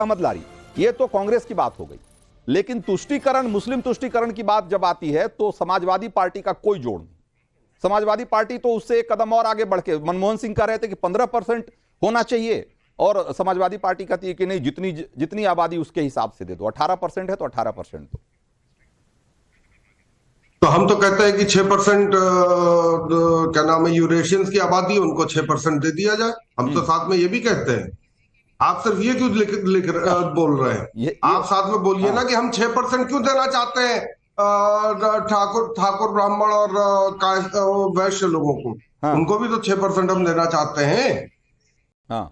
अहमद लारी, ये तो कांग्रेस की बात हो गई, लेकिन तुष्टीकरण, मुस्लिम तुष्टीकरण की बात जब आती है तो समाजवादी पार्टी का कोई जोड़ नहीं। समाजवादी पार्टी तो उससे एक कदम और आगे बढ़ के, मनमोहन सिंह कह रहे थे कि 15% होना चाहिए और समाजवादी पार्टी कहती है कि नहीं, जितनी आबादी उसके हिसाब से दे दो। 18% है तो 18% दो। तो हम तो कहते हैं कि 6% क्या नाम है, यूरेशियंस की आबादी, उनको 6% दे दिया जाए। हम तो साथ में ये भी कहते हैं। आप सिर्फ ये क्यों बोल रहे हैं? आप साथ में बोलिए ना कि हम 6% क्यों देना चाहते हैं ठाकुर ब्राह्मण और वैश्य लोगों को। उनको भी तो 6% हम देना चाहते हैं।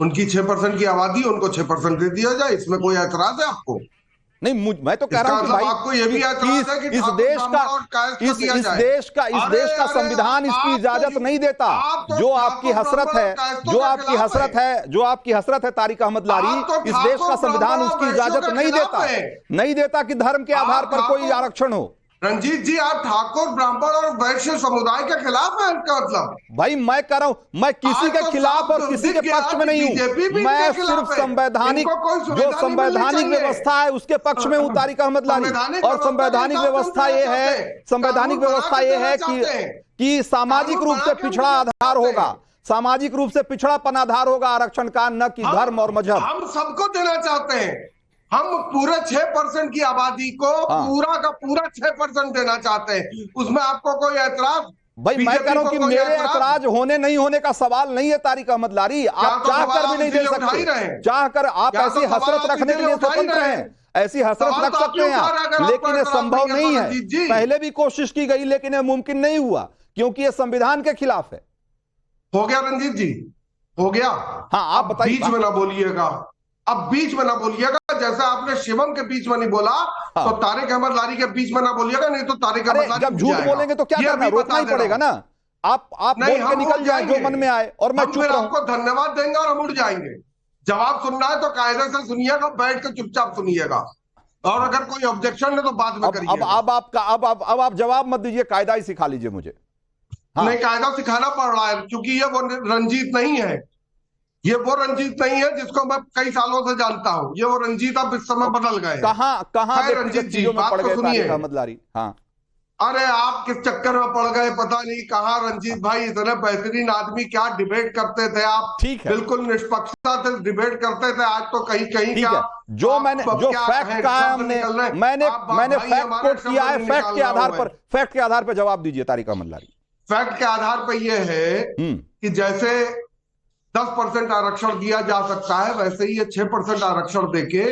उनकी 6% की आबादी, उनको 6% दे दिया जाए। इसमें कोई ऐतराज है आपको? नहीं, मैं तो कह रहा हूं कि भाई आपको ये भी ऐतराज है कि इस देश का संविधान इसकी इजाजत नहीं देता। जो आपकी हसरत है तारिक अहमद लारी, इस देश का संविधान उसकी इजाजत नहीं देता कि धर्म के आधार पर कोई आरक्षण हो। रंजीत जी, आप ठाकुर ब्राह्मण और वैश्य समुदाय के खिलाफ है? इसका मतलब भाई मैं कह रहा हूं, मैं किसी के खिलाफ और किसी के पक्ष में नहीं हूं। मैं सिर्फ संवैधानिक, जो संवैधानिक व्यवस्था है उसके पक्ष में हूं तारिक अहमद लारी। और संवैधानिक व्यवस्था ये है कि सामाजिक रूप से पिछड़ा आधार होगा, सामाजिक रूप से पिछड़ापन आधार होगा आरक्षण का, न कि धर्म और मजहब। हम सबको देना चाहते हैं। हम पूरे 6% की आबादी को पूरा का पूरा 6% देना चाहते हैं। उसमें आपको कोई ऐतराज? भाई मैं कह रहा हूं कि मेरे ऐतराज होने नहीं होने का सवाल नहीं है तारिक अहमद लारी। आप चाहकर भी नहीं दे सकते, चाहकर आप ऐसी हसरत रखने के लिए स्वतंत्र हैं, ऐसी हसरत रख सकते हैं आप, लेकिन ये संभव नहीं है। पहले भी कोशिश की गई लेकिन ये मुमकिन नहीं हुआ क्योंकि ये संविधान के खिलाफ है। हो गया रंजीत जी, हो गया। हाँ आप बताइए। बीच में ना बोलिएगा, अब बीच में ना बोलिएगा। जैसा आपने शिवम के बीच में नहीं बोला तो तारिक अहमद लारी के बीच में ना बोलिएगा, नहीं तो तारिक अहमद लारी जब झूठ बोलेंगे तो क्या करना, रोकना ही पड़ेगा ना। आप बोल के निकल जाए जो मन में आए और मैं चुप रहूं। आपको धन्यवाद देंगे और हम उड़ जाएंगे। जवाब सुनना है तो कायदे से सुनिएगा, बैठ के चुपचाप सुनिएगा, और अगर कोई ऑब्जेक्शन है तो बाद में करिए। अब आप जवाब मत दीजिए, कायदा ही सिखा लीजिए मुझे। नहीं, कायदा सिखाना पड़ रहा है क्योंकि ये वो रंजीत नहीं है। ये वो रंजीत नहीं है जिसको मैं कई सालों से जानता हूं। ये वो रंजीत अब इस समय बदल गए। कहां रंजीत जी, बात को सुनिए। अहमद लारी, हाँ। अरे आप किस चक्कर में पड़ गए पता नहीं कहां। रंजीत भाई इतने बेहतरीन आदमी, क्या डिबेट करते थे आप। ठीक है, बिल्कुल निष्पक्षता से डिबेट करते थे। आज तो कहीं क्या जो फैक्ट कहा है मैंने फैक्ट कोट किया है, फैक्ट के आधार पर जवाब दीजिए तारिक अहमद लारी। फैक्ट के आधार पर यह है कि जैसे 10% आरक्षण दिया जा सकता है, वैसे ही ये 6% आरक्षण देके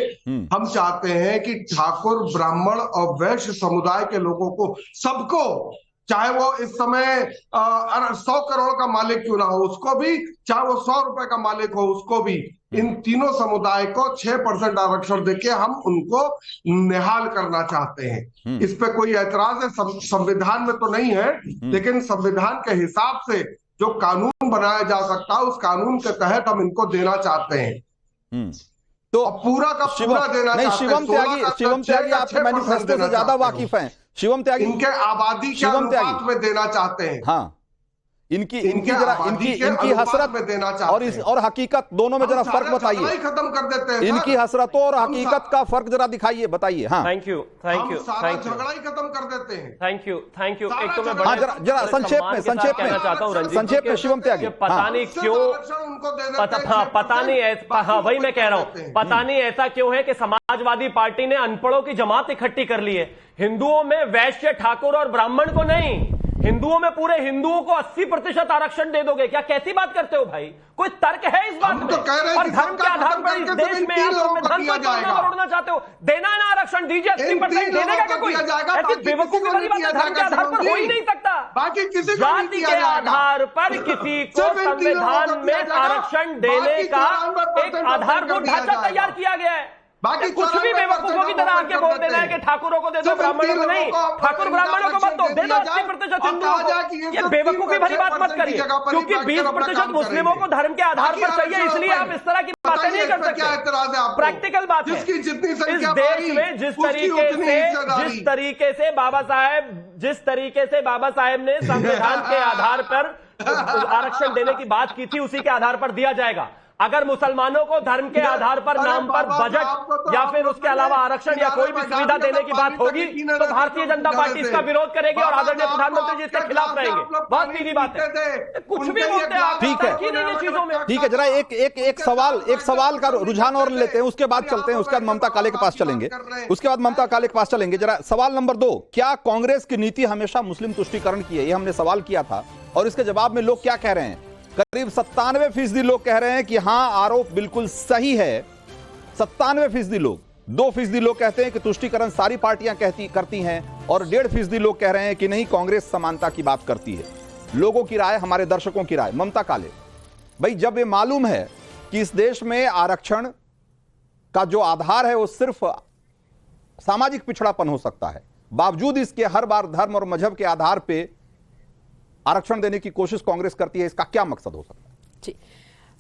हम चाहते हैं कि ठाकुर ब्राह्मण और वैश्य समुदाय के लोगों को, सबको, चाहे वो इस समय 100 करोड़ का मालिक क्यों ना हो उसको भी, चाहे वो 100 रुपए का मालिक हो उसको भी, इन तीनों समुदाय को 6% आरक्षण देके हम उनको निहाल करना चाहते हैं। इस पे कोई ऐतराज है? संविधान में तो नहीं है, लेकिन संविधान के हिसाब से जो कानून बनाया जा सकता है उस कानून के तहत हम इनको देना चाहते हैं। तो पूरा का पूरा देना चाहते हैं। शिवम त्यागी आप मैनिफेस्टो से ज्यादा वाकिफ हैं। शिवम त्यागी इनके आबादी के अनुपात में देना चाहते हैं। हाँ, इनकी हसरत में देना चाहते हैं और हकीकत दोनों में जरा फर्क बताइए। खत्म कर देते हैं इनकी हसरतों और हकीकत का फर्क जरा दिखाइए, बताइए। हाँ, थैंक यू झगड़ा ही खत्म कर देते हैं। Thank you. एक तो मैं जरा संक्षेप में कहना चाहता हूँ रंजीत, संक्षेप में शिवम त्यागी, पता नहीं क्यों, पता नहीं, वही मैं कह रहा हूँ, पता नहीं ऐसा क्यों है कि समाजवादी पार्टी ने अनपढ़ों की जमात इकट्ठी कर ली है। हिंदुओं में वैश्य, ठाकुर और ब्राह्मण को नहीं, हिंदुओं में पूरे हिंदुओं को 80% आरक्षण दे दोगे क्या? कैसी बात करते हो भाई? कोई तर्क है इस बात में? और धर्म के आधार पर इस देश में आप संविधान पर तोड़ना चाहते हो? देना है ना आरक्षण, दीजिए 80%। देने का क्या कोई ऐसी बेवकूफी वाली बात है? धर्म के आधार पर हो ही नहीं सकता। जाति के आधार पर किसी को संविधान में आरक्षण देने का एक आधारभूत ढांचा तैयार किया गया है। बाकी कुछ भी बेवकूफों की तरह आके बोल देना है कि ठाकुरों को दे दो, ब्राह्मणों को नहीं, ठाकुर ब्राह्मणों को मत दो, दे दो 80% हिंदुओं को। ये बेवकूफी भरी बात मत करिए, क्योंकि 20% मुस्लिमों को धर्म के आधार पर चाहिए, इसलिए आप इस तरह की बातें नहीं कर सकते। प्रैक्टिकल बात है। इस देश में जिस तरीके से बाबा साहेब ने संविधान के आधार पर आरक्षण देने की बात की थी, उसी के आधार पर दिया जाएगा। अगर मुसलमानों को धर्म के आधार पर नाम पर बजट या फिर उसके अलावा आरक्षण या कोई भी सुविधा देने की बात होगी तो भारतीय जनता पार्टी इसका विरोध करेगी और आदरणीय प्रधानमंत्री जी इसके खिलाफ रहेंगे। बहुत सीधी बात है, कुछ भी बोलते हैं आप। ठीक है, चीजों में ठीक है, जरा एक सवाल का रुझान और लेते हैं, उसके बाद चलते हैं, उसके बाद ममता काले के पास चलेंगे। जरा सवाल नंबर 2, क्या कांग्रेस की नीति हमेशा मुस्लिम तुष्टीकरण की है? ये हमने सवाल किया था और इसके जवाब में लोग क्या कह रहे हैं? करीब 97% लोग कह रहे हैं कि हां, आरोप बिल्कुल सही है। 97% लोग, 2% लोग कहते हैं कि तुष्टीकरण सारी पार्टियां करती हैं और 1.5% लोग कह रहे हैं कि नहीं, कांग्रेस समानता की बात करती है। लोगों की राय, हमारे दर्शकों की राय। ममता काले भाई, जब ये मालूम है कि इस देश में आरक्षण का जो आधार है वो सिर्फ सामाजिक पिछड़ापन हो सकता है, बावजूद इसके हर बार धर्म और मजहब के आधार पे आरक्षण देने की कोशिश कांग्रेस करती है, इसका क्या मकसद हो सकता है? जी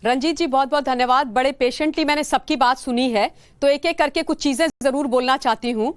रंजीत जी, बहुत बहुत धन्यवाद। बड़े पेशेंटली मैंने सबकी बात सुनी है, तो एक एक करके कुछ चीजें जरूर बोलना चाहती हूं।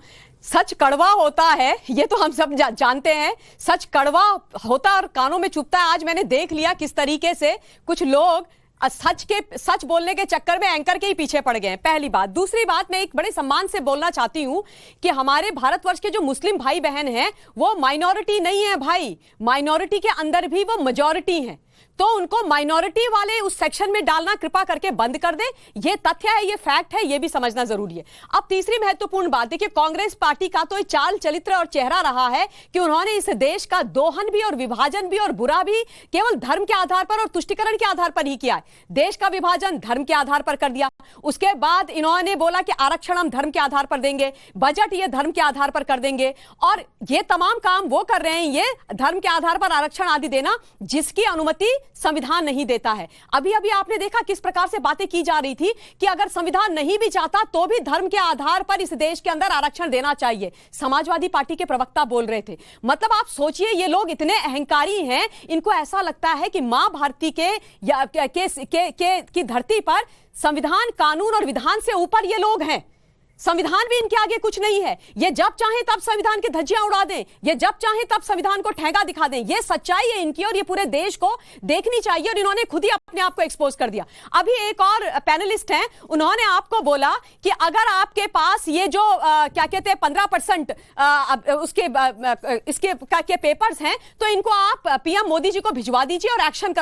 सच कड़वा होता है, ये तो हम सब जानते हैं। सच कड़वा होता और कानों में चुभता है। आज मैंने देख लिया किस तरीके से कुछ लोग सच बोलने के चक्कर में एंकर के ही पीछे पड़ गए हैं, पहली बात। दूसरी बात, मैं एक बड़े सम्मान से बोलना चाहती हूं कि हमारे भारतवर्ष के जो मुस्लिम भाई बहन हैं वो माइनॉरिटी नहीं है भाई, माइनॉरिटी के अंदर भी वो मेजॉरिटी हैं, तो उनको माइनॉरिटी वाले उस सेक्शन में डालना कृपा करके बंद कर दें। ये तथ्य है, ये फैक्ट है, ये भी समझना जरूरी है। अब तीसरी महत्वपूर्ण बात, देखिए कांग्रेस पार्टी का तो चाल चरित्र और चेहरा रहा है कि उन्होंने इस देश का दोहन भी और विभाजन भी और बुरा भी केवल धर्म के आधार पर और तुष्टीकरण के आधार पर ही किया है। देश का विभाजन धर्म के आधार पर कर दिया, उसके बाद इन्होंने बोला कि आरक्षण हम धर्म के आधार पर देंगे, बजट ये धर्म के आधार पर कर देंगे, और ये तमाम काम वो कर रहे हैं, ये धर्म के आधार पर आरक्षण आदि देना जिसकी अनुमति संविधान नहीं देता है। अभी अभी आपने देखा किस प्रकार से बातें की जा रही थी कि अगर संविधान नहीं भी चाहता तो भी धर्म के आधार पर इस देश के अंदर आरक्षण देना चाहिए, समाजवादी पार्टी के प्रवक्ता बोल रहे थे। मतलब आप सोचिए, ये लोग इतने अहंकारी हैं, इनको ऐसा लगता है कि मां भारती की धरती पर संविधान, कानून और विधान से ऊपर ये लोग हैं। संविधान भी इनके आगे कुछ नहीं है। ये जब चाहे तब संविधान की धज्जियां उड़ा दें, ये जब चाहे तब संविधान को ठेंगा दिखा दें। ये सच्चाई है इनकी और ये पूरे देश को देखनी चाहिए, और इन्होंने खुद ही अपने आप को एक्सपोज कर दिया। अभी एक और पैनलिस्ट हैं, उन्होंने आपको बोला कि अगर आपके पास ये जो क्या कहते हैं 15% इसके पेपर्स हैं तो इनको आप पीएम मोदी जी को भिजवा दीजिए और एक्शन